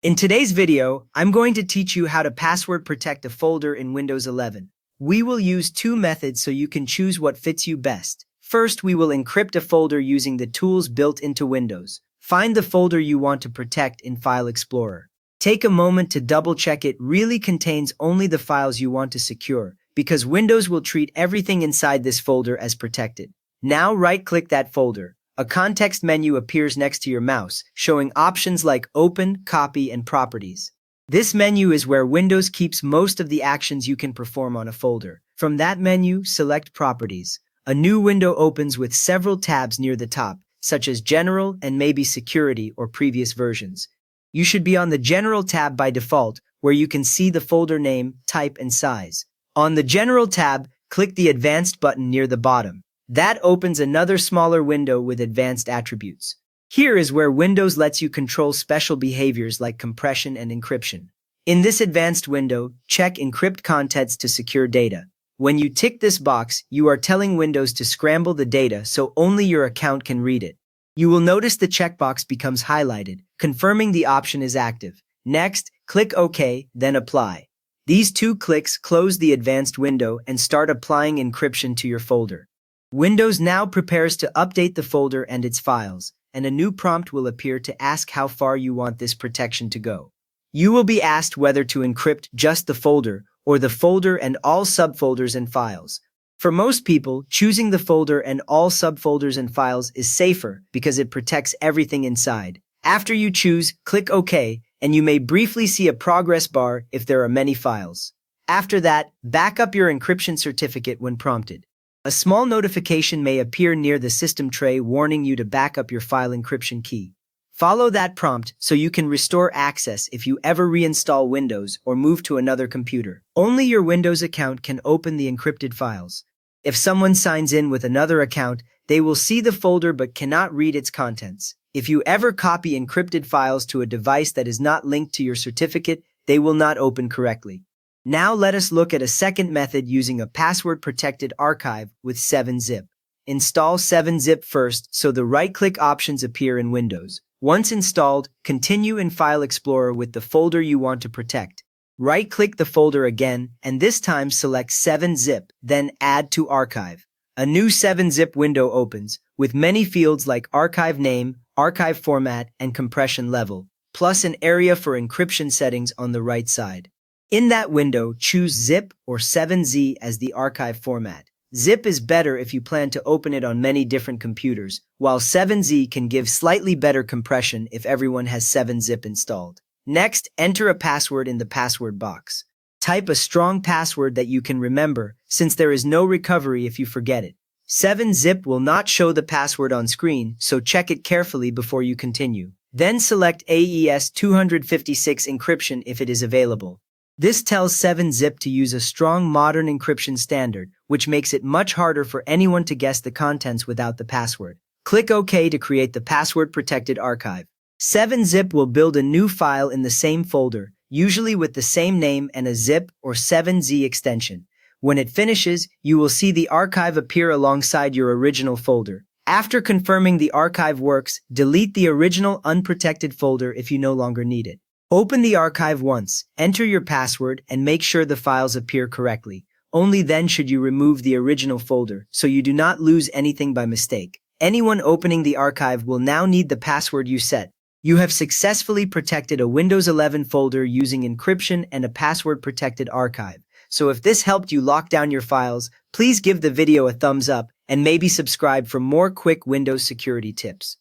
In today's video, I'm going to teach you how to password protect a folder in Windows 11. We will use two methods so you can choose what fits you best. First, we will encrypt a folder using the tools built into Windows. Find the folder you want to protect in File Explorer. Take a moment to double-check it really contains only the files you want to secure, because Windows will treat everything inside this folder as protected. Now right-click that folder. A context menu appears next to your mouse, showing options like Open, Copy, and Properties. This menu is where Windows keeps most of the actions you can perform on a folder. From that menu, select Properties. A new window opens with several tabs near the top, such as General and maybe Security or previous versions. You should be on the General tab by default, where you can see the folder name, type, and size. On the General tab, click the Advanced button near the bottom. That opens another smaller window with advanced attributes. Here is where Windows lets you control special behaviors like compression and encryption. In this advanced window, check Encrypt Contents to secure data. When you tick this box, you are telling Windows to scramble the data so only your account can read it. You will notice the checkbox becomes highlighted, confirming the option is active. Next, click OK, then Apply. These two clicks close the advanced window and start applying encryption to your folder. Windows now prepares to update the folder and its files, and a new prompt will appear to ask how far you want this protection to go. You will be asked whether to encrypt just the folder or the folder and all subfolders and files. For most people, choosing the folder and all subfolders and files is safer because it protects everything inside. After you choose, click OK, and you may briefly see a progress bar if there are many files. After that, back up your encryption certificate when prompted. A small notification may appear near the system tray warning you to back up your file encryption key. Follow that prompt so you can restore access if you ever reinstall Windows or move to another computer. Only your Windows account can open the encrypted files. If someone signs in with another account, they will see the folder but cannot read its contents. If you ever copy encrypted files to a device that is not linked to your certificate, they will not open correctly. Now let us look at a second method using a password-protected archive with 7-Zip. Install 7-Zip first so the right-click options appear in Windows. Once installed, continue in File Explorer with the folder you want to protect. Right-click the folder again, and this time select 7-Zip, then Add to Archive. A new 7-Zip window opens, with many fields like archive name, archive format, and compression level, plus an area for encryption settings on the right side. In that window, choose Zip or 7Z as the archive format. Zip is better if you plan to open it on many different computers, while 7Z can give slightly better compression if everyone has 7-Zip installed. Next, enter a password in the password box. Type a strong password that you can remember, since there is no recovery if you forget it. 7-Zip will not show the password on screen, so check it carefully before you continue. Then select AES 256 encryption if it is available. This tells 7-Zip to use a strong modern encryption standard, which makes it much harder for anyone to guess the contents without the password. Click OK to create the password-protected archive. 7-Zip will build a new file in the same folder, usually with the same name and a zip or 7Z extension. When it finishes, you will see the archive appear alongside your original folder. After confirming the archive works, delete the original unprotected folder if you no longer need it. Open the archive once, enter your password, and make sure the files appear correctly. Only then should you remove the original folder, so you do not lose anything by mistake. Anyone opening the archive will now need the password you set. You have successfully protected a Windows 11 folder using encryption and a password-protected archive. So if this helped you lock down your files, please give the video a thumbs up and maybe subscribe for more quick Windows security tips.